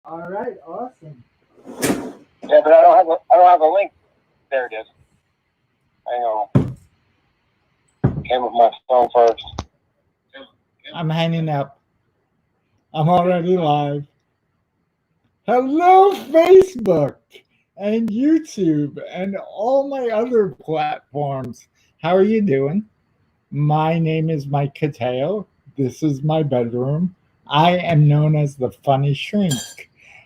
All right, awesome. Yeah, but I don't have a link. There it is. Hang on. Came with my phone first. I'm hanging up. I'm already live. Hello, Facebook and YouTube and all my other platforms. How are you doing? My name is Mike Cateo. This is my bedroom. I am known as the Funny Shrink.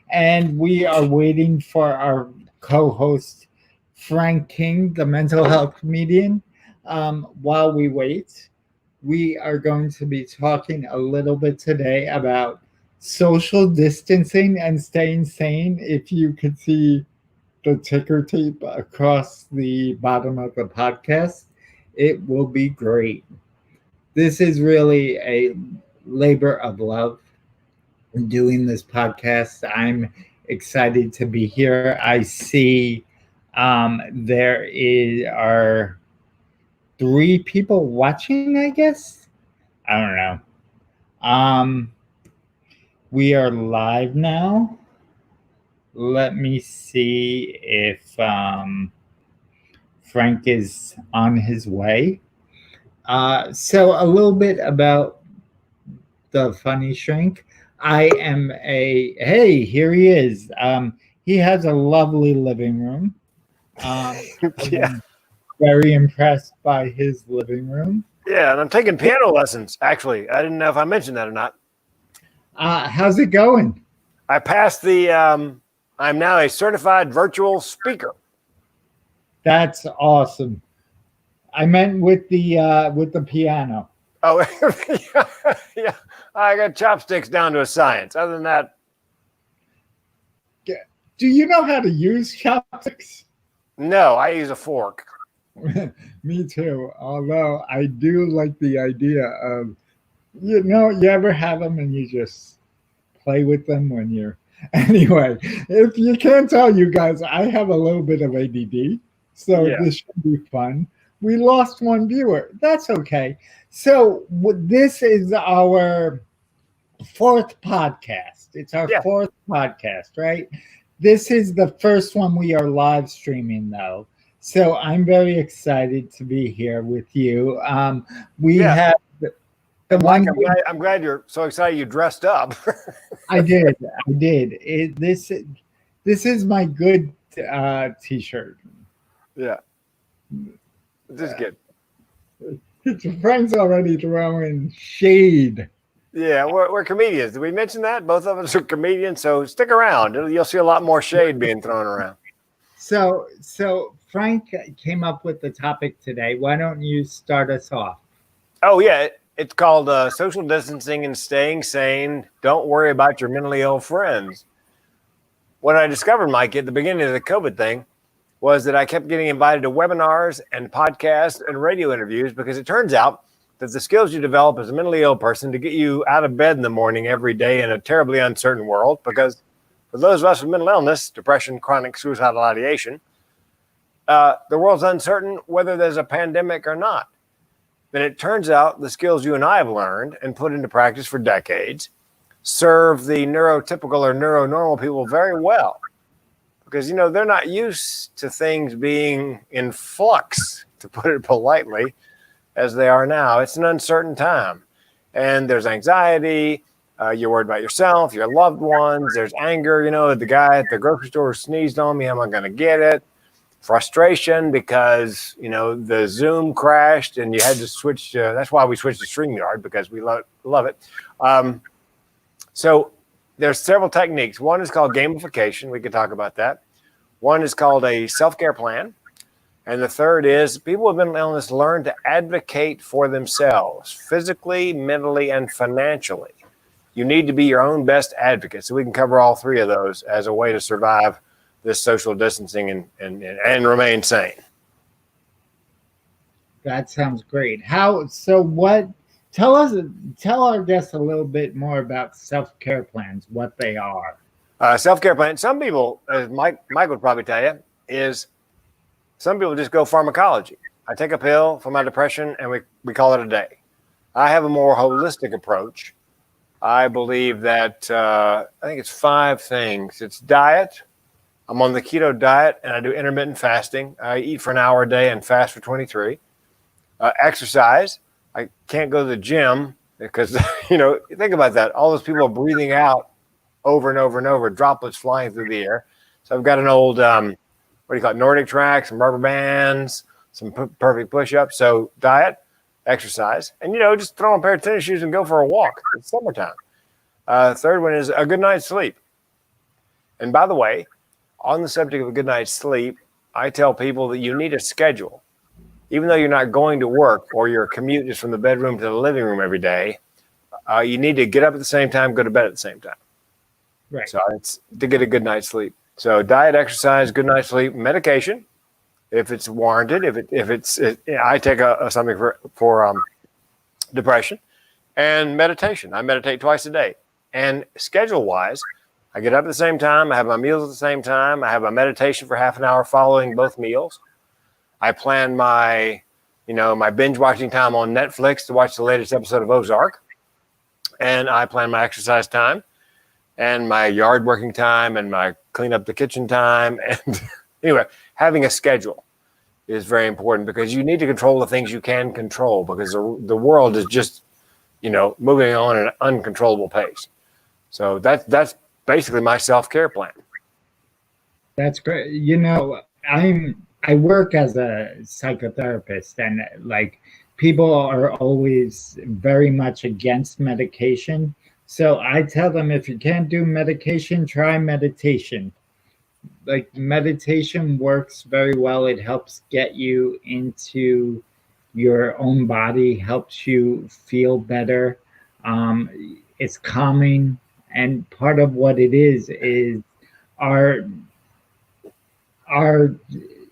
And we are waiting for our co host, Frank King, the mental health comedian. While we wait, we are going to be talking a little bit today about social distancing and staying sane. If you could see the ticker tape across the bottom of the podcast, it will be great. This is really a labor of love doing this podcast. I'm excited to be here. I see are three people watching, I guess. I don't know. Um, we are live now. Let me see if Frank is on his way. So, a little bit about the funny shrink. Here he is. He has a lovely living room. Yeah. I'm very impressed by his living room. Yeah, and I'm taking piano lessons, actually. I didn't know if I mentioned that or not. How's it going? I passed I'm now a certified virtual speaker. That's awesome. I meant with the piano. Oh, yeah. I got chopsticks down to a science. Other than that, do you know how to use chopsticks? no, I use a fork. Me too. Although I do like the idea of, you ever have them and you just play with them when you're. Anyway, if you can't tell, you guys, I have a little bit of ADD, so Yeah. this should be fun. We lost one viewer. That's okay. So this is our fourth podcast. It's our fourth podcast, right? This is the first one we are live streaming, though. So I'm very excited to be here with you. We have the Mike, one. I'm glad you're so excited you dressed up. I did. This is my good T-shirt. Yeah. This is good. Frank's already throwing shade. Yeah, we're comedians. Did we mention that? Both of us are comedians, so stick around. You'll see a lot more shade being thrown around. So Frank came up with the topic today. Why don't you start us off? Oh, yeah. It's called social distancing and staying sane. Don't worry about your mentally ill friends. What I discovered, Mike, at the beginning of the COVID thing was that I kept getting invited to webinars and podcasts and radio interviews because it turns out that the skills you develop as a mentally ill person to get you out of bed in the morning every day in a terribly uncertain world, because for those of us with mental illness, depression, chronic suicidal ideation, the world's uncertain whether there's a pandemic or not. Then it turns out the skills you and I have learned and put into practice for decades serve the neurotypical or neuronormal people very well. Because, they're not used to things being in flux, to put it politely, as they are now. It's an uncertain time. And there's anxiety. You're worried about yourself, your loved ones. There's anger. The guy at the grocery store sneezed on me. How am I going to get it? Frustration because, the Zoom crashed and you had to switch. That's why we switched to StreamYard, because we love it. So there's several techniques. One is called gamification. We could talk about that. One is called a self-care plan. And the third is people with mental illness learn to advocate for themselves, physically, mentally, and financially. You need to be your own best advocate. So we can cover all three of those as a way to survive this social distancing and remain sane. That sounds great. Tell our guests a little bit more about self-care plans, what they are. Self-care plan. Some people, as Mike would probably tell you, is some people just go pharmacology. I take a pill for my depression and we call it a day. I have a more holistic approach. I believe that I think it's 5 things. It's diet. I'm on the keto diet and I do intermittent fasting. I eat for an hour a day and fast for 23. Exercise. I can't go to the gym because, think about that. All those people are breathing out over and over and over, droplets flying through the air. So I've got an old, what do you call it, Nordic track, some rubber bands, some perfect push-ups. So diet, exercise, and, just throw on a pair of tennis shoes and go for a walk. It's summertime. Third one is a good night's sleep. And by the way, on the subject of a good night's sleep, I tell people that you need a schedule. Even though you're not going to work or your commute is from the bedroom to the living room every day, you need to get up at the same time, go to bed at the same time. Right. So it's to get a good night's sleep. So diet, exercise, good night's sleep, medication, if it's warranted. I take something for depression, and meditation. I meditate twice a day. And schedule-wise, I get up at the same time. I have my meals at the same time. I have a meditation for half an hour following both meals. I plan my binge watching time on Netflix to watch the latest episode of Ozark. And I plan my exercise time and my yard working time and my clean up the kitchen time. And anyway, having a schedule is very important because you need to control the things you can control because the world is just, moving on at an uncontrollable pace. So that's basically my self-care plan. That's great. I work as a psychotherapist, and people are always very much against medication. So I tell them, if you can't do medication, try meditation. Meditation works very well. It helps get you into your own body, helps you feel better. It's calming. And part of what it is our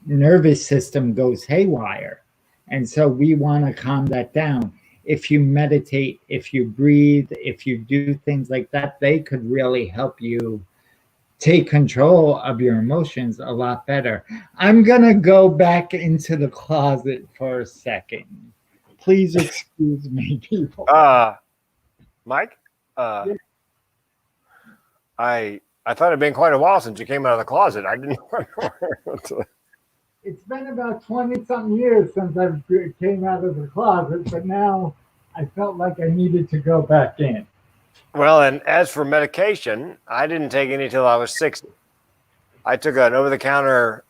nervous system goes haywire. And so we want to calm that down. If you meditate, if you breathe, if you do things like that, they could really help you take control of your emotions a lot better. I'm going to go back into the closet for a second. Please excuse me, people. Mike, I thought it'd been quite a while since you came out of the closet. I didn't know. It's been about 20-something years since I came out of the closet, but now I felt like I needed to go back in. Well, and as for medication, I didn't take any till I was 60. I took an over-the-counter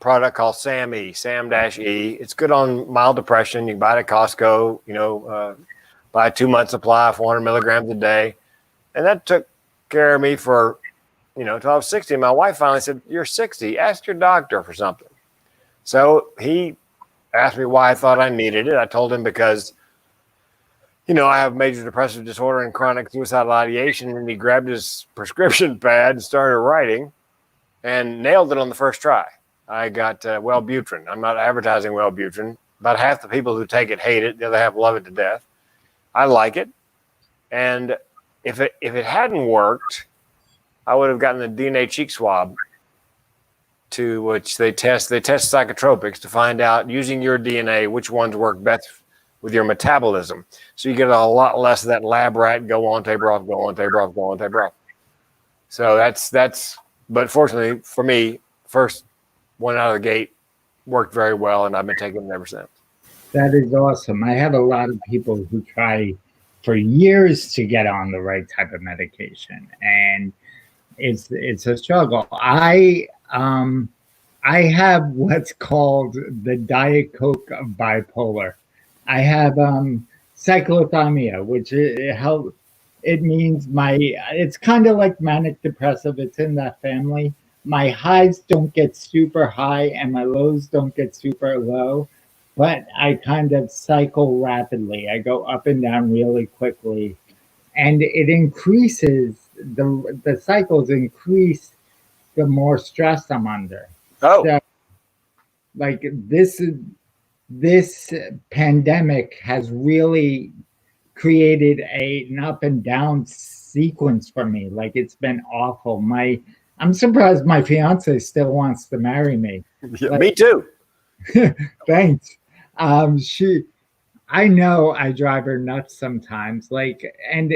product called SAM-E, SAM-E. It's good on mild depression. You can buy it at Costco, buy a 2-month supply, 400 milligrams a day. And that took care of me for, till I was 60. My wife finally said, "You're 60. Ask your doctor for something." So he asked me why I thought I needed it. I told him because, I have major depressive disorder and chronic suicidal ideation. And he grabbed his prescription pad and started writing and nailed it on the first try. I got Wellbutrin. I'm not advertising Wellbutrin. About half the people who take it hate it. The other half love it to death. I like it. And if it hadn't worked, I would have gotten the DNA cheek swab, to which they test psychotropics to find out, using your DNA, which ones work best with your metabolism. So you get a lot less of that lab rat go on, taper off, go on, taper off, go on, taper off. So that's but fortunately for me, first one out of the gate worked very well, and I've been taking it ever since. That is awesome. I have a lot of people who try for years to get on the right type of medication, and it's a struggle. I have what's called the Diet Coke of bipolar. I have cyclothymia, which it means it's kind of like manic depressive. It's in that family. My highs don't get super high and my lows don't get super low, but I kind of cycle rapidly. I go up and down really quickly, and it increases, the cycles increase the more stress I'm under. Oh, So, this pandemic has really created an up and down sequence for me. It's been awful. I'm surprised my fiance still wants to marry me. me too. Thanks. I know I drive her nuts sometimes. And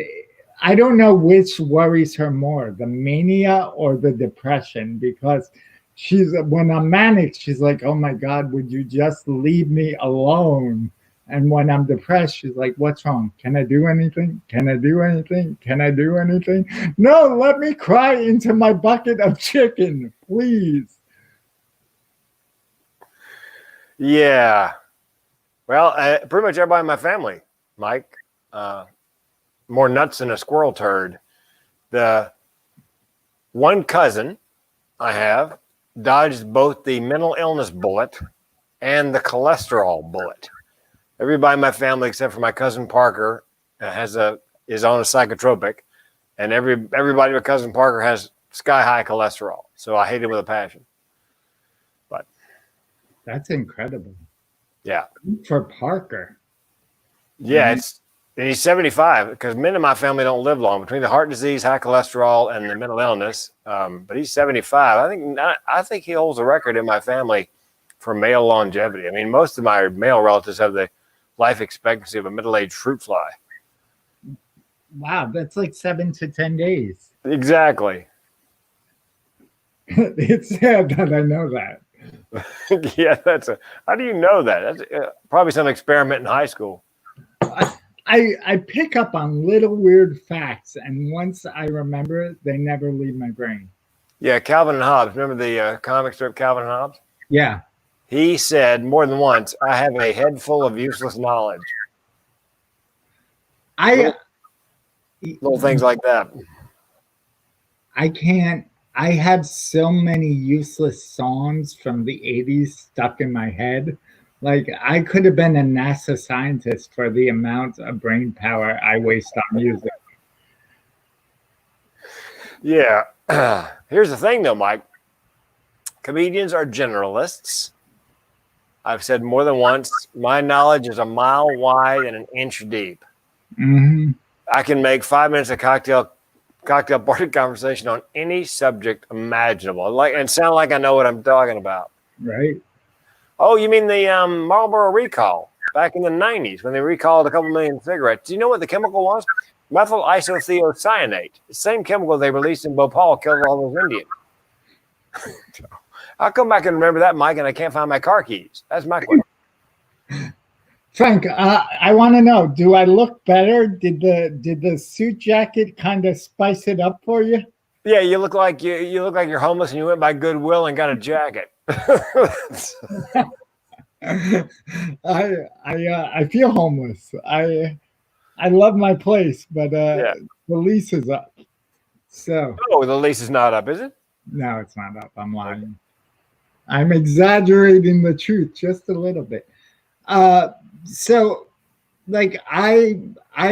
I don't know which worries her more, the mania or the depression, because when I'm manic, she's like, oh my God, would you just leave me alone? And when I'm depressed, she's like, what's wrong? Can I do anything? Can I do anything? Can I do anything? No, let me cry into my bucket of chicken, please. Yeah. Well, pretty much everybody in my family, Mike, more nuts than a squirrel turd. The one cousin I have dodged both the mental illness bullet and the cholesterol bullet. Everybody in my family, except for my cousin Parker, is on a psychotropic, and everybody but cousin Parker has sky high cholesterol. So I hate him with a passion. But that's incredible. Yeah, for Parker. Yeah, and he's 75 because men in my family don't live long between the heart disease, high cholesterol, and the mental illness. But he's 75. I think he holds the record in my family for male longevity. I mean, most of my male relatives have the life expectancy of a middle-aged fruit fly. Wow, that's like 7 to 10 days. Exactly. It's sad that I know that. Yeah, how do you know that? That's probably some experiment in high school. I pick up on little weird facts, and once I remember it, they never leave my brain. Yeah, Calvin and Hobbes. Remember the comic strip Calvin and Hobbes? Yeah. He said more than once, I have a head full of useless knowledge. Little things like that. I have so many useless songs from the 80s stuck in my head. Like, I could have been a NASA scientist for the amount of brain power I waste on music. Yeah. Here's the thing, though, Mike. Comedians are generalists. I've said more than once, my knowledge is a mile wide and an inch deep. Mm-hmm. I can make 5 minutes of cocktail party conversation on any subject imaginable, and sound like I know what I'm talking about. Right. Oh, you mean the Marlboro recall back in the 90s when they recalled a couple million cigarettes? Do you know what the chemical was? Methyl isothiocyanate. The same chemical they released in Bhopal killed all those Indians. How come I can remember that, Mike, and I can't find my car keys? That's my question. Frank, I want to know, do I look better? Did the suit jacket kind of spice it up for you? Yeah, you look like you're homeless and you went by Goodwill and got a jacket. I feel homeless. I love my place, but the lease is up. So the lease is not up, is it? No, it's not up. I'm lying. Okay. I'm exaggerating the truth just a little bit. So like I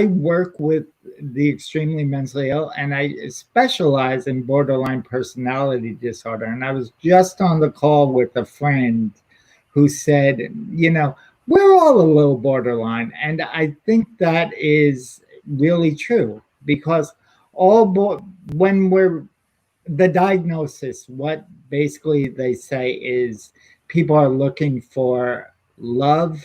work with the extremely mentally ill, and I specialize in borderline personality disorder. And I was just on the call with a friend who said, we're all a little borderline. And I think that is really true, because when we're the diagnosis, what basically they say is people are looking for love,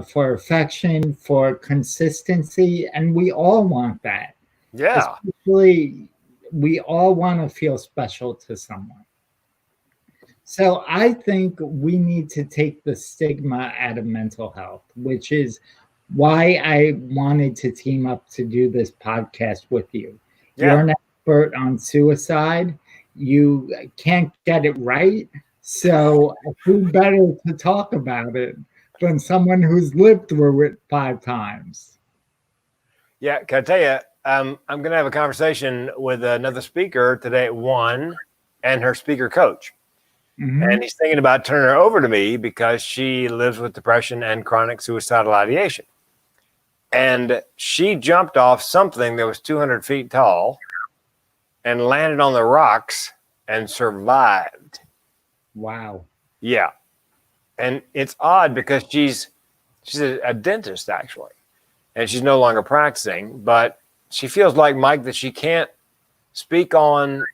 for affection, for consistency, and we all want that. Yeah. Especially, we all want to feel special to someone. So I think we need to take the stigma out of mental health, which is why I wanted to team up to do this podcast with you. Yeah. You're an expert on suicide. You can't get it right. So who better to talk about it than someone who's lived through it 5 times? Yeah, can I tell you, I'm going to have a conversation with another speaker today at 1 and her speaker coach. Mm-hmm. And he's thinking about turning her over to me because she lives with depression and chronic suicidal ideation. And she jumped off something that was 200 feet tall and landed on the rocks and survived. Wow. Yeah. And it's odd because she's a dentist, actually, and she's no longer practicing, but she feels like, Mike, that she can't speak on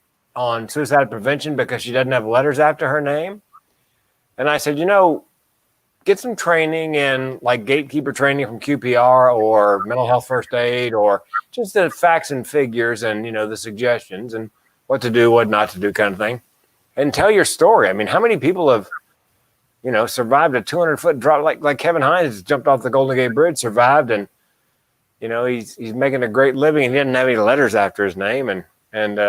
suicide prevention because she doesn't have letters after her name. And I said, get some training in like gatekeeper training from QPR or mental health first aid, or just the facts and figures and, the suggestions and what to do, what not to do kind of thing. And tell your story. I mean, how many people have, survived a 200-foot drop? Like Kevin Hines jumped off the Golden Gate Bridge, survived, and he's making a great living, and he didn't have any letters after his name. And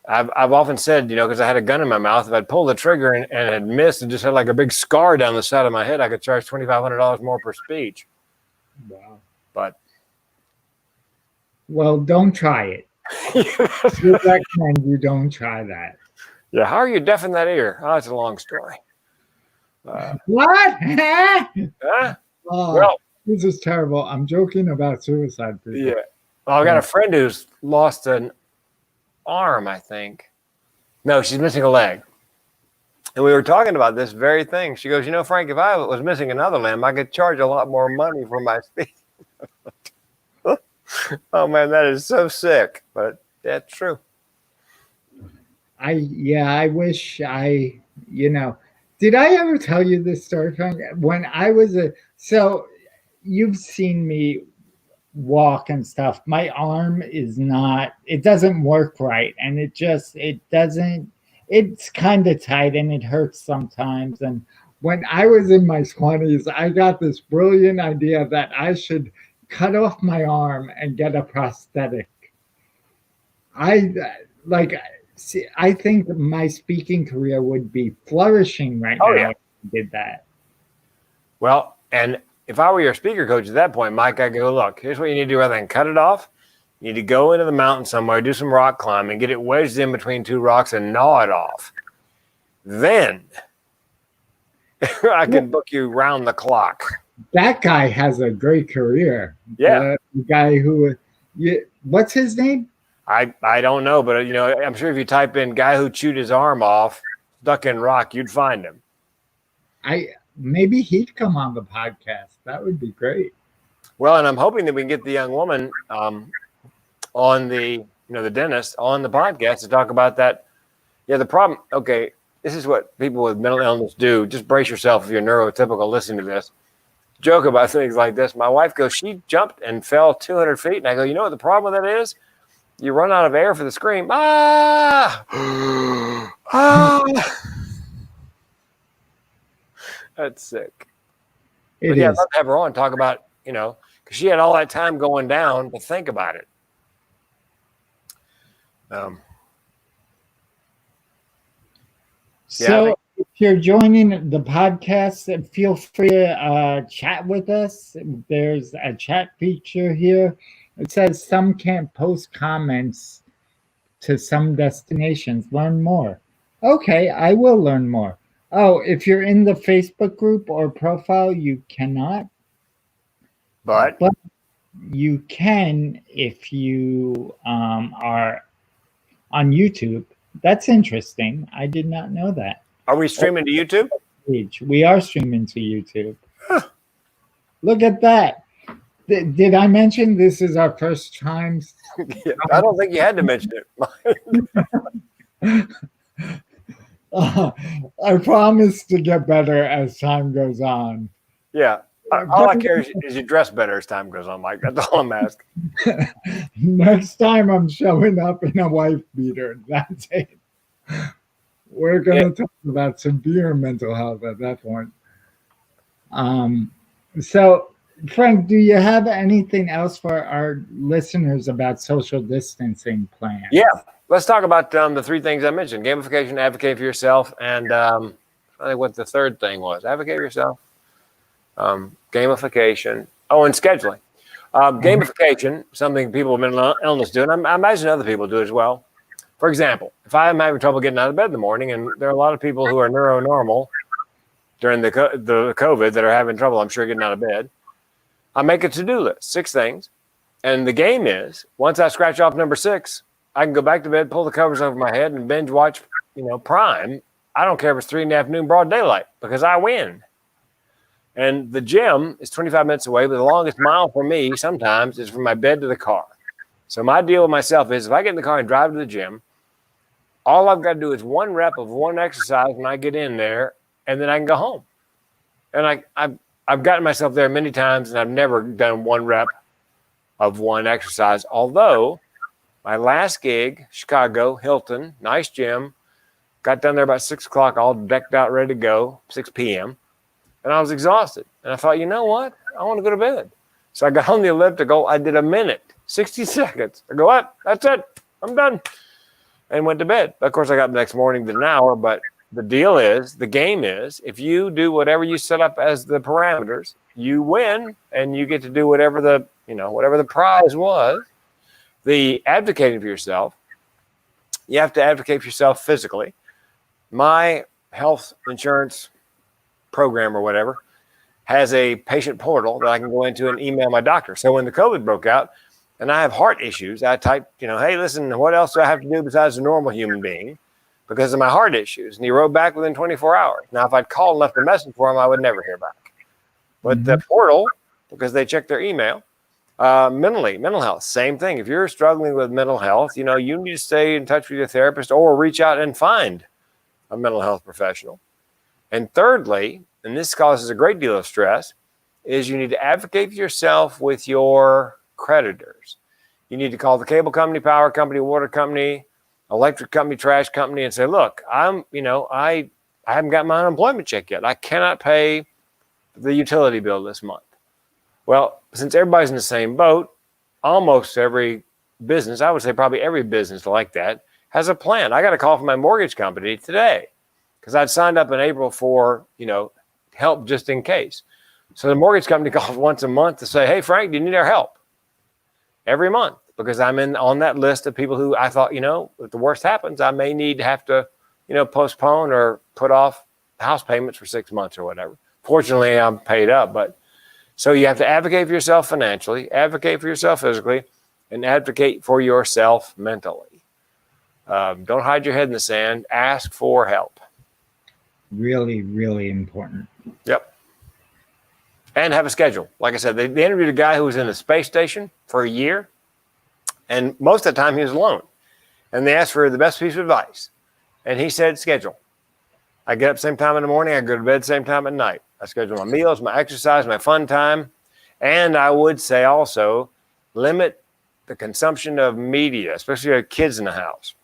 I've often said, because I had a gun in my mouth, if I'd pulled the trigger and had missed and just had like a big scar down the side of my head, I could charge $2,500 more per speech. Wow. But well, don't try it. We recommend you don't try that. Yeah, how are you deaf in that ear? Oh, it's a long story. What? Huh? Oh, Well, this is terrible. I'm joking about suicide people. yeah. Well, I got a friend who's lost an arm, I think. No, she's missing a leg. And we were talking about this very thing. She goes, Frank, if I was missing another limb, I could charge a lot more money for my speech. Oh, man, that is so sick. But that's true. I wish did I ever tell you this story, Frank? When I was so you've seen me walk and stuff. My arm it doesn't work right. And it's kind of tight and it hurts sometimes. And when I was in my 20s, I got this brilliant idea that I should cut off my arm and get a prosthetic. I think my speaking career would be flourishing right now if I did that. Well, and if I were your speaker coach at that point, Mike, I'd go, look, here's what you need to do rather than cut it off. You need to go into the mountain somewhere, do some rock climbing, get it wedged in between two rocks and gnaw it off. Then I can book you round the clock. That guy has a great career. Yeah. The guy who, what's his name? I don't know, but I'm sure if you type in guy who chewed his arm off, stuck in rock, you'd find him. Maybe he'd come on the podcast. That would be great. Well, and I'm hoping that we can get the young woman on the dentist on the podcast to talk about that. Yeah, the problem. Okay, this is what people with mental illness do. Just brace yourself if you're neurotypical listening to this. Joke about things like this. My wife goes, she jumped and fell 200 feet, and I go, you know what the problem with that is? You run out of air for the scream. Ah! Ah! That's sick. But yeah, I'd love to have her on and talk about, because she had all that time going down to think about it. So if you're joining the podcast, feel free to chat with us. There's a chat feature here. It says some can't post comments to some destinations. Learn more. Okay, I will learn more. Oh, if you're in the Facebook group or profile, you cannot. But you can if you are on YouTube. That's interesting. I did not know that. Are we streaming to YouTube? We are streaming to YouTube. Huh. Look at that. Did I mention this is our first time? Yeah, I don't think you had to mention it. I promise to get better as time goes on. Yeah. All I care is you dress better as time goes on, Mike. That's all I'm asking. Next time I'm showing up in a wife beater. That's it. We're going to talk about severe mental health at that point. So, Frank, do you have anything else for our listeners about social distancing plans? Yeah. Let's talk about the three things I mentioned: gamification, advocate for yourself, and I think what the third thing was: advocate for yourself, gamification. Oh, and scheduling. Gamification, something people with mental illness do, and I imagine other people do as well. For example, if I'm having trouble getting out of bed in the morning, and there are a lot of people who are neuronormal during the COVID that are having trouble, I'm sure, getting out of bed, I make a to-do list, 6 things, and the game is once I scratch off number 6. I can go back to bed, pull the covers over my head, and binge watch, Prime. I don't care if it's 3 in the afternoon, broad daylight, because I win. And the gym is 25 minutes away, but the longest mile for me sometimes is from my bed to the car. So my deal with myself is if I get in the car and drive to the gym, all I've got to do is 1 rep of 1 exercise when I get in there, and then I can go home. And I've gotten myself there many times, and I've never done 1 rep of 1 exercise. Although my last gig, Chicago, Hilton, nice gym, got done there about 6 o'clock, all decked out, ready to go, 6 p.m. And I was exhausted. And I thought, you know what? I want to go to bed. So I got on the elliptical. I did a minute, 60 seconds. I go, what? That's it. I'm done. And went to bed. Of course, I got up the next morning, did an hour. But the deal is, the game is, if you do whatever you set up as the parameters, you win, and you get to do whatever the prize was. The advocating for yourself, you have to advocate for yourself physically. My health insurance program or whatever has a patient portal that I can go into and email my doctor. So when the COVID broke out and I have heart issues, I typed, hey, listen, what else do I have to do besides a normal human being because of my heart issues? And he wrote back within 24 hours. Now, if I'd called and left a message for him, I would never hear back. But the portal, because they check their email, mental health, same thing. If you're struggling with mental health, you need to stay in touch with your therapist or reach out and find a mental health professional. And thirdly, and this causes a great deal of stress, is you need to advocate for yourself with your creditors. You need to call the cable company, power company, water company, electric company, trash company, and say, look, I haven't got my unemployment check yet. I cannot pay the utility bill this month. Well, since everybody's in the same boat, almost every business, I would say probably every business like that, has a plan. I got a call from my mortgage company today because I'd signed up in April for, help just in case. So the mortgage company calls once a month to say, hey, Frank, do you need our help? Every month, because I'm on that list of people who I thought, if the worst happens, I may need to have to, postpone or put off house payments for 6 months or whatever. Fortunately, I'm paid up. But so you have to advocate for yourself financially, advocate for yourself physically, and advocate for yourself mentally. Don't hide your head in the sand. Ask for help. Really, really important. Yep. And have a schedule. Like I said, they interviewed a guy who was in the space station for a year, and most of the time he was alone. And they asked for the best piece of advice. And he said, schedule. I get up same time in the morning. I go to bed same time at night. I schedule my meals, my exercise, my fun time. And I would say also limit the consumption of media, especially if you have kids in the house.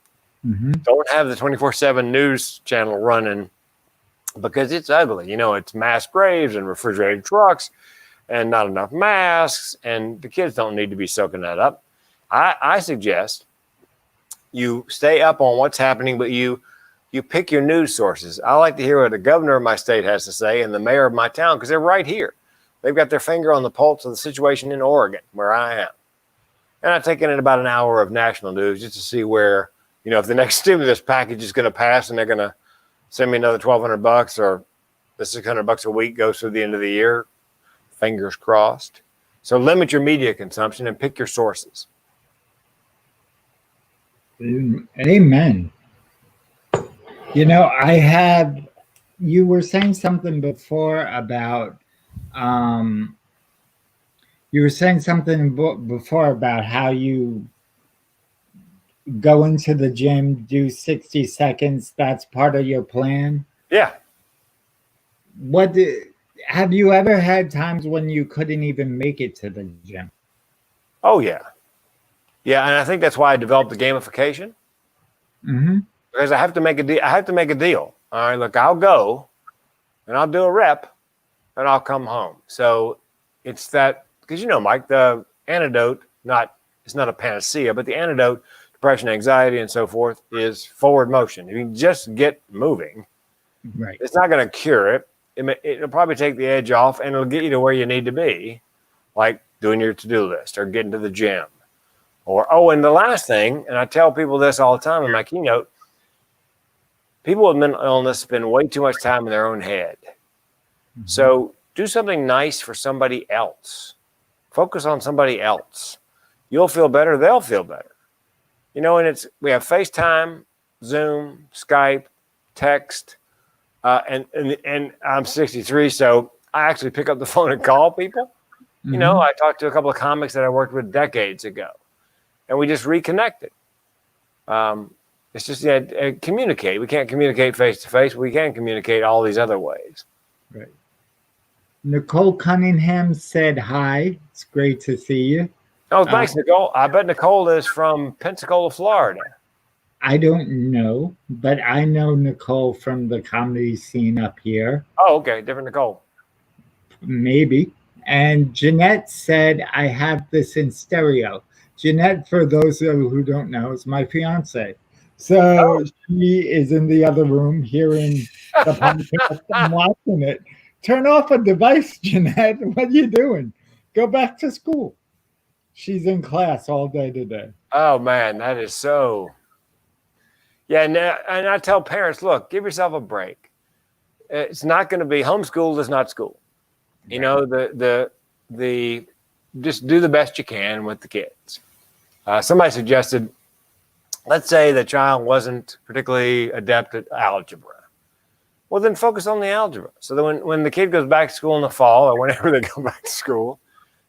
Mm-hmm. Don't have the 24/7 news channel running because it's ugly. It's mass graves and refrigerated trucks and not enough masks. And the kids don't need to be soaking that up. I suggest you stay up on what's happening, but you pick your news sources. I like to hear what the governor of my state has to say and the mayor of my town because they're right here. They've got their finger on the pulse of the situation in Oregon, where I am. And I take in about an hour of national news just to see where, if the next stimulus package is going to pass and they're going to send me another $1,200 or the $600 a week goes through the end of the year. Fingers crossed. So limit your media consumption and pick your sources. Amen. You were saying something before about, how you go into the gym, do 60 seconds. That's part of your plan. Yeah. Have you ever had times when you couldn't even make it to the gym? Oh, yeah. Yeah, and I think that's why I developed the gamification. Mm-hmm. Because I have to make a deal. All right, look, I'll go and I'll do a rep and I'll come home. So it's that, because Mike, the antidote, it's not a panacea, but the antidote, depression, anxiety, and so forth, is forward motion. If you can just get moving, right, it's not going to cure it. It'll probably take the edge off and it'll get you to where you need to be, like doing your to-do list or getting to the gym. And the last thing, and I tell people this all the time in my keynote, people with mental illness spend way too much time in their own head. Mm-hmm. So do something nice for somebody else. Focus on somebody else. You'll feel better. They'll feel better. And we have FaceTime, Zoom, Skype, text, and I'm 63, so I actually pick up the phone and call people. Mm-hmm. I talked to a couple of comics that I worked with decades ago, and we just reconnected. It's just communicate. We can't communicate face to face. We can communicate all these other ways. Right. Nicole Cunningham said hi. It's great to see you. Oh, thanks, Nicole. I bet Nicole is from Pensacola, Florida. I don't know, but I know Nicole from the comedy scene up here. Oh, okay. Different Nicole. Maybe. And Jeanette said, I have this in stereo. Jeanette, for those of you who don't know, is my fiance. So she is in the other room hearing the podcast and watching it. Turn off a device, Jeanette. What are you doing? Go back to school. She's in class all day today. Oh, man, that is so. Yeah, and I tell parents, look, give yourself a break. It's not going to be homeschooled is not school. You know, the just do the best you can with the kids. Somebody suggested, let's say the child wasn't particularly adept at algebra. Well, then focus on the algebra. So that when the kid goes back to school in the fall or whenever they go back to school,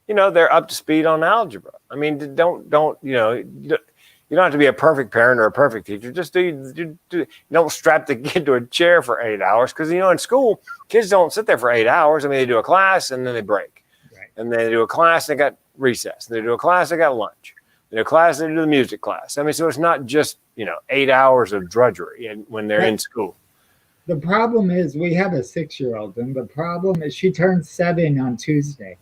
you know, they're up to speed on algebra. I mean, don't you know, you don't have to be a perfect parent or a perfect teacher. Just don't strap the kid to a chair for 8 hours because, you know, in school, kids don't sit there for 8 hours. I mean, they do a class and then they break. Right. And then they do a class and they got recess. And they do a class, they got lunch. They do a class, they do the music class. I mean, so it's not just, you know, 8 hours of drudgery when they're in school. The problem is we have a 6-year-old, and the problem is she turns 7 on Tuesday.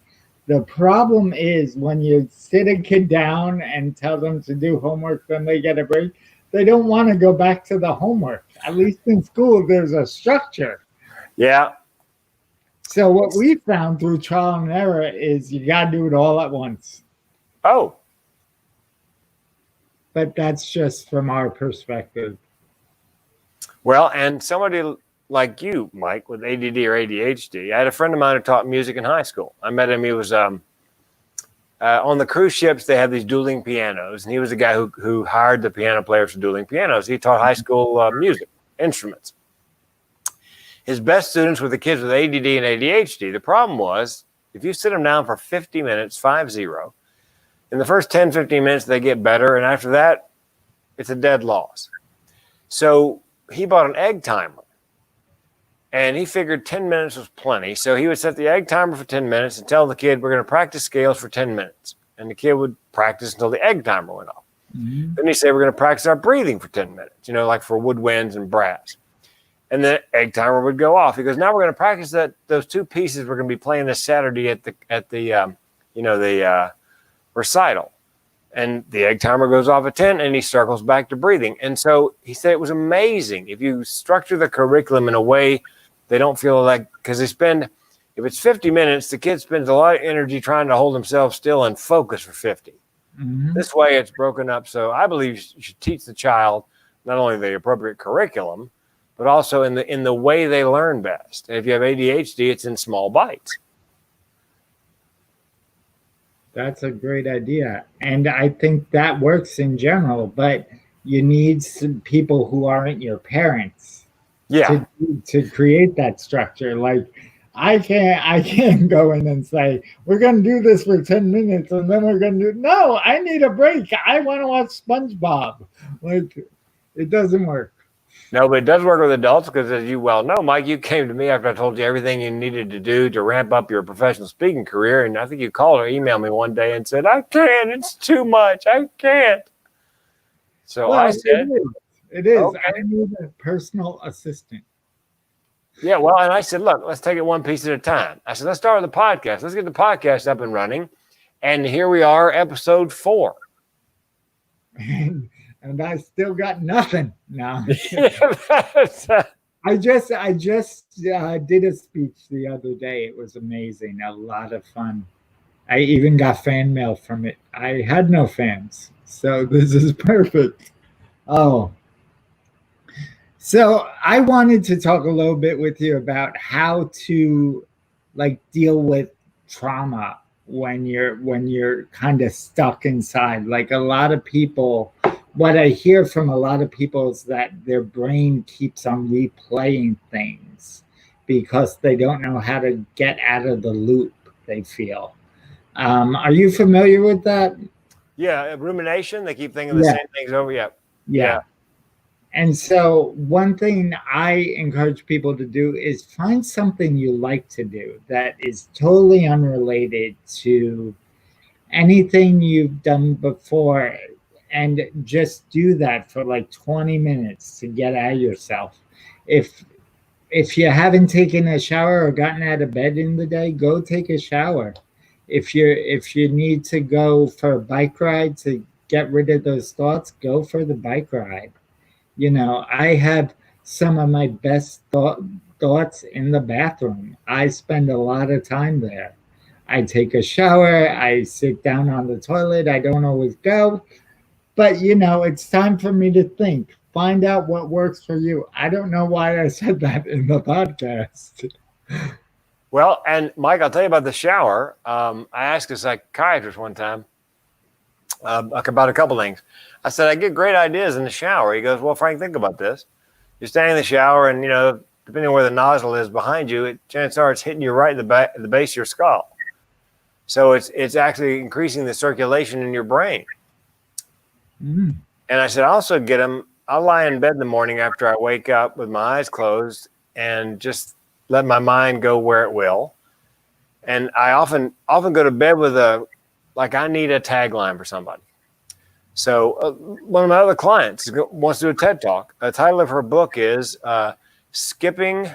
The problem is when you sit a kid down and tell them to do homework, then they get a break. They don't want to go back to the homework. At least in school, there's a structure. Yeah. So what we found through trial and error is you got to do it all at once. Oh. But that's just from our perspective. Well, and somebody like you, Mike, with ADD or ADHD. I had a friend of mine who taught music in high school. I met him. He was on the cruise ships. They have these dueling pianos, and he was the guy who hired the piano players for dueling pianos. He taught high school music instruments. His best students were the kids with ADD and ADHD. The problem was if you sit them down for 50 minutes, 50, in the first 10, 15 minutes, they get better, and after that, it's a dead loss. So he bought an egg timer. And he figured 10 minutes was plenty. So he would set the egg timer for 10 minutes and tell the kid, we're going to practice scales for 10 minutes. And the kid would practice until the egg timer went off. Mm-hmm. Then he said, we're going to practice our breathing for 10 minutes, you know, like for woodwinds and brass. And the egg timer would go off. He goes, now we're going to practice those two pieces we're going to be playing this Saturday at the recital. And the egg timer goes off at 10 and he circles back to breathing. And so he said it was amazing. If you structure the curriculum in a way they don't feel like, because if it's 50 minutes, the kid spends a lot of energy trying to hold themselves still and focus for 50. Mm-hmm. This way it's broken up. So I believe you should teach the child not only the appropriate curriculum, but also in the way they learn best. And if you have ADHD, it's in small bites. That's a great idea. And I think that works in general, but you need some people who aren't your parents. Yeah. To create that structure. Like I can't go in and say, we're going to do this for 10 minutes and then we're going to do, no, I need a break. I want to watch SpongeBob. Like it doesn't work. No, but it does work with adults because as you well know, Mike, you came to me after I told you everything you needed to do to ramp up your professional speaking career. And I think you called or emailed me one day and said, I can't, it's too much. I can't. So well, I said, it is. Okay. I need a personal assistant. Yeah, well, and I said, look, let's take it one piece at a time. I said, let's start with the podcast. Let's get the podcast up and running. And here we are, episode 4. And I still got nothing now. I just did a speech the other day. It was amazing. A lot of fun. I even got fan mail from it. I had no fans. So this is perfect. Oh. So I wanted to talk a little bit with you about how to like deal with trauma when you're kind of stuck inside. Like a lot of people, what I hear from a lot of people is that their brain keeps on replaying things because they don't know how to get out of the loop they feel. Are you familiar with that? Yeah, rumination. They keep thinking the same things over. Yeah. And so, one thing I encourage people to do is find something you like to do that is totally unrelated to anything you've done before, and just do that for like 20 minutes to get out of yourself. If if you haven't taken a shower or gotten out of bed in the day, go take a shower. If you need to go for a bike ride to get rid of those thoughts, go for the bike ride. I have some of my best thoughts in the bathroom. I spend a lot of time there. I take a shower, I sit down on the toilet. I don't always go, but it's time for me to think. Find out what works for you. I don't know why I said that in the podcast. Well, and Mike, I'll tell you about the shower. I asked a psychiatrist one time about a couple things. I said, I get great ideas in the shower. He goes, well, Frank, think about this. You're standing in the shower and, depending on where the nozzle is behind you, chances are it's hitting you right in the base of your skull. So it's actually increasing the circulation in your brain. Mm. And I said, I also get them. I'll lie in bed in the morning after I wake up with my eyes closed and just let my mind go where it will. And I often go to bed with I need a tagline for somebody. So one of my other clients wants to do a TED Talk. The title of her book is Skidding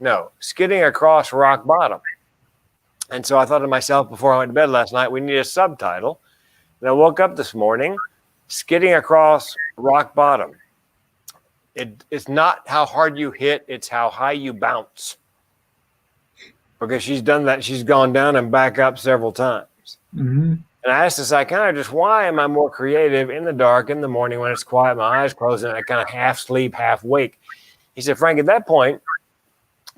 Across Rock Bottom. And so I thought to myself before I went to bed last night, we need a subtitle. And I woke up this morning, Skidding Across Rock Bottom. It's not how hard you hit, it's how high you bounce. Because she's done that. She's gone down and back up several times. Mm-hmm. And I asked the psychiatrist, why am I more creative in the dark, in the morning when it's quiet, my eyes closed, and I kind of half sleep, half wake? He said, Frank, at that point,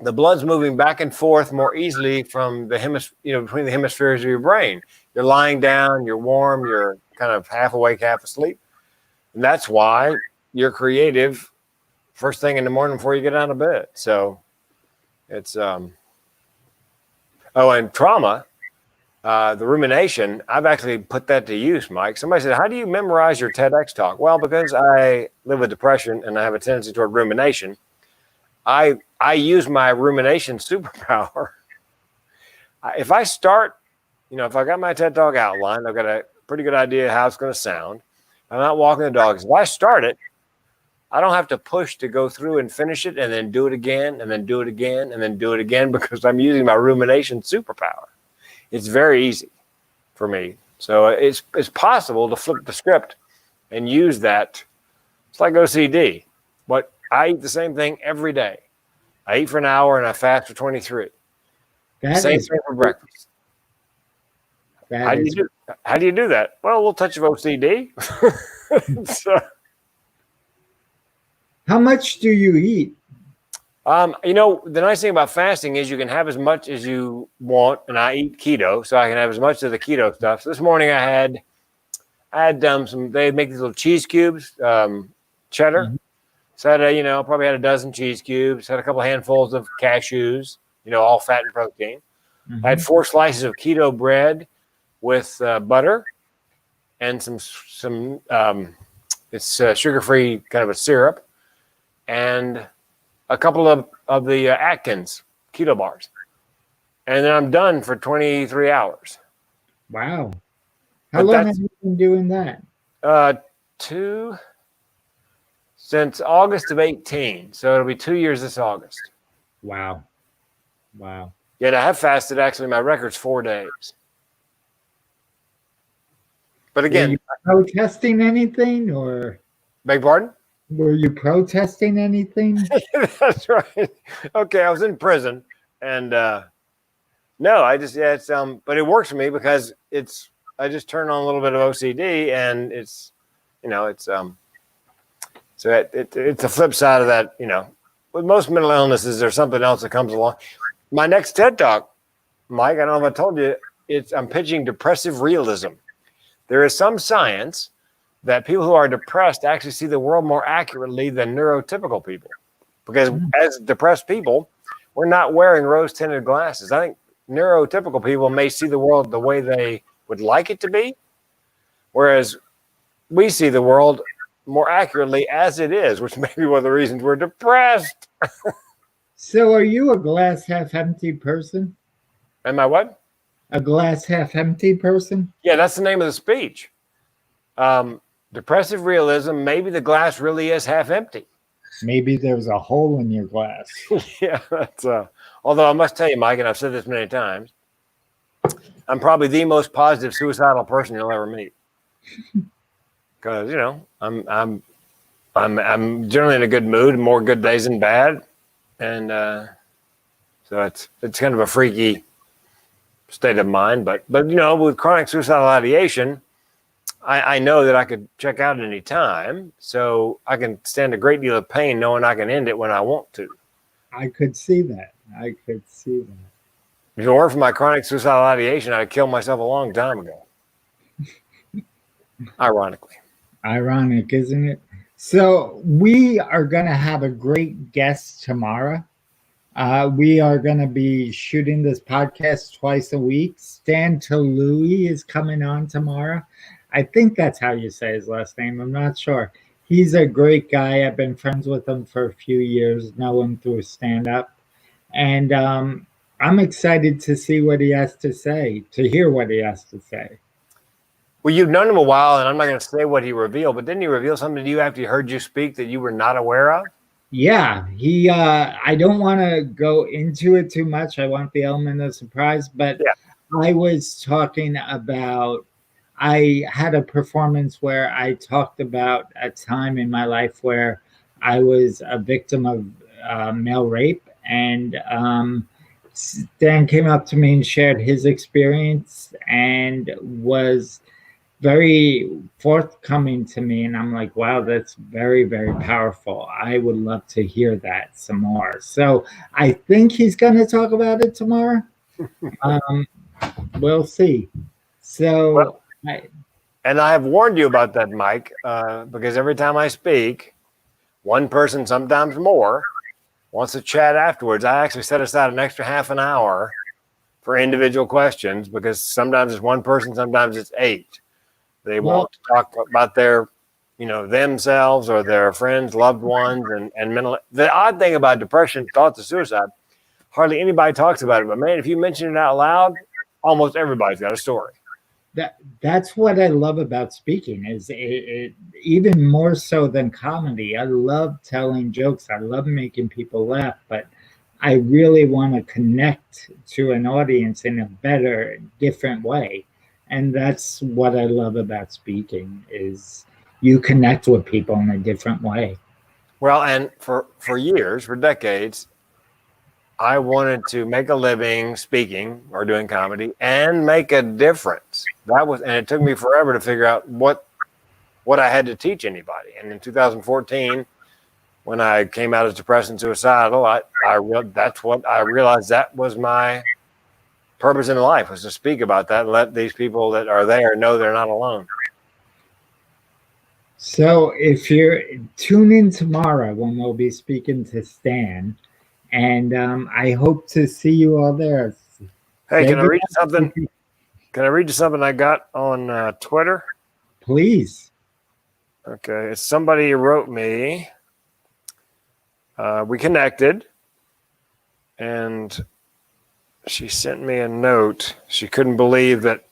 the blood's moving back and forth more easily from the between the hemispheres of your brain. You're lying down, you're warm, you're kind of half awake, half asleep. And that's why you're creative first thing in the morning before you get out of bed. So it's, and trauma, the rumination, I've actually put that to use, Mike. Somebody said, how do you memorize your TEDx talk? Well, because I live with depression and I have a tendency toward rumination, I use my rumination superpower. If I start, if I got my TED Talk outlined, I've got a pretty good idea how it's going to sound. I'm not walking the dogs. If I start it, I don't have to push to go through and finish it and then do it again and then do it again and then do it again because I'm using my rumination superpower. It's very easy for me. So it's possible to flip the script and use that. It's like OCD. But I eat the same thing every day. I eat for an hour and I fast for 23. Same thing for breakfast. How do you do that? Well, a little touch of OCD. How much do you eat? The nice thing about fasting is you can have as much as you want, and I eat keto, so I can have as much of the keto stuff. So this morning I had some. They make these little cheese cubes, cheddar. Mm-hmm. So I had, probably had a dozen cheese cubes. Had a couple handfuls of cashews, all fat and protein. Mm-hmm. I had 4 slices of keto bread with butter and some it's sugar-free kind of a syrup, and a couple of the Atkins keto bars. And then I'm done for 23 hours. Wow. How long have you been doing that? Since August of 18. So it'll be 2 years this August. Wow. Yet I have fasted, actually, my record's 4 days. But again. Were you protesting anything or? Beg pardon? Were you protesting anything? That's right. Okay, I was in prison, and no, it's but it works for me because I just turn on a little bit of OCD, and it's so it's the flip side of that. With most mental illnesses, there's something else that comes along. My next TED Talk, Mike, I don't know if I told you, I'm pitching depressive realism. There is some science that people who are depressed actually see the world more accurately than neurotypical people. Because as depressed people, we're not wearing rose-tinted glasses. I think neurotypical people may see the world the way they would like it to be, whereas we see the world more accurately as it is, which may be one of the reasons we're depressed. So are you a glass half empty person? Am I what? A glass half empty person? Yeah, that's the name of the speech. Depressive realism, maybe the glass really is half empty. Maybe there's a hole in your glass. Yeah, that's although I must tell you, Mike, and I've said this many times, I'm probably the most positive suicidal person you'll ever meet. Because, you know, I'm generally in a good mood, more good days than bad. And so it's kind of a freaky state of mind. But you know, with chronic suicidal ideation, I know that I could check out at any time, so I can stand a great deal of pain knowing I can end it when I want to. I could see that. I could see that. If it weren't for my chronic suicidal ideation, I'd kill myself a long time ago. Ironically. Ironic, isn't it? So we are going to have a great guest tomorrow. We are going to be shooting this podcast twice a week. Stan Louis is coming on tomorrow. I think that's how you say his last name. I'm not sure. He's a great guy. I've been friends with him for a few years, know him through stand-up. And I'm excited to see what he has to say, to hear what he has to say. Well, you've known him a while, and I'm not going to say what he revealed, but didn't he reveal something to you after he heard you speak that you were not aware of? Yeah, I don't want to go into it too much. I want the element of surprise, but yeah. I was talking about, I had a performance where I talked about a time in my life where I was a victim of male rape, and Stan came up to me and shared his experience and was very forthcoming to me, and I'm like, wow, that's very, very powerful. I would love to hear that some more. So I think he's going to talk about it tomorrow. We'll see. So, and I have warned you about that, Mike, because every time I speak, one person, sometimes more, wants to chat afterwards. I actually set aside an extra half an hour for individual questions because sometimes it's one person, sometimes it's 8. They want to talk about their, you know, themselves or their friends, loved ones, and mental. The odd thing about depression, thoughts of suicide, hardly anybody talks about it. But man, if you mention it out loud, almost everybody's got a story. That's what I love about speaking. Is it even more so than comedy. I love telling jokes. I love making people laugh, but I really want to connect to an audience in a better, different way. And that's what I love about speaking is you connect with people in a different way. Well, and for years, for decades, I wanted to make a living speaking or doing comedy and make a difference. And it took me forever to figure out what I had to teach anybody. And in 2014, when I came out as depressed and suicidal, that's what I realized that was my purpose in life, was to speak about that and let these people that are there know they're not alone. So if you're tune in tomorrow when we'll be speaking to Stan, and I hope to see you all there. Hey, can I read you something? Can I read you something I got on Twitter? Please. Okay, it's somebody who wrote me. We connected, and she sent me a note. She couldn't believe that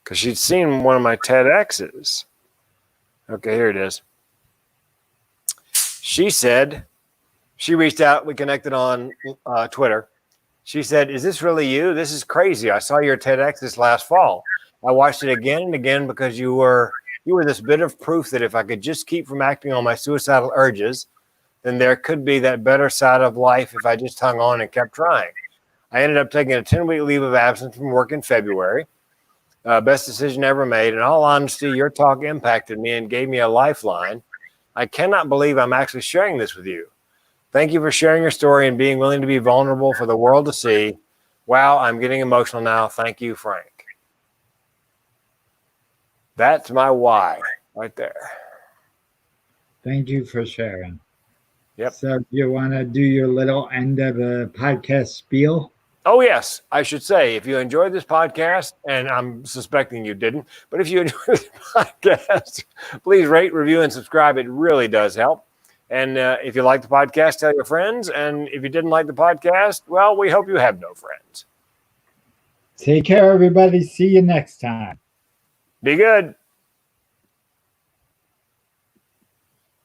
because she'd seen one of my TEDx's. Okay, here it is. She said, she reached out. We connected on Twitter. She said, "Is this really you? This is crazy. I saw your TEDx this last fall. I watched it again and again because you were this bit of proof that if I could just keep from acting on my suicidal urges, then there could be that better side of life if I just hung on and kept trying. I ended up taking a 10-week leave of absence from work in February. Best decision ever made. In all honesty, your talk impacted me and gave me a lifeline. I cannot believe I'm actually sharing this with you. Thank you for sharing your story and being willing to be vulnerable for the world to see. Wow, I'm getting emotional now. Thank you, Frank." That's my why right there. Thank you for sharing. Yep. So you want to do your little end of a podcast spiel? Oh, yes. I should say, if you enjoyed this podcast, and I'm suspecting you didn't, but if you enjoyed this podcast, please rate, review, and subscribe. It really does help. And if you like the podcast, tell your friends. And if you didn't like the podcast, well, we hope you have no friends. Take care, everybody. See you next time. Be good.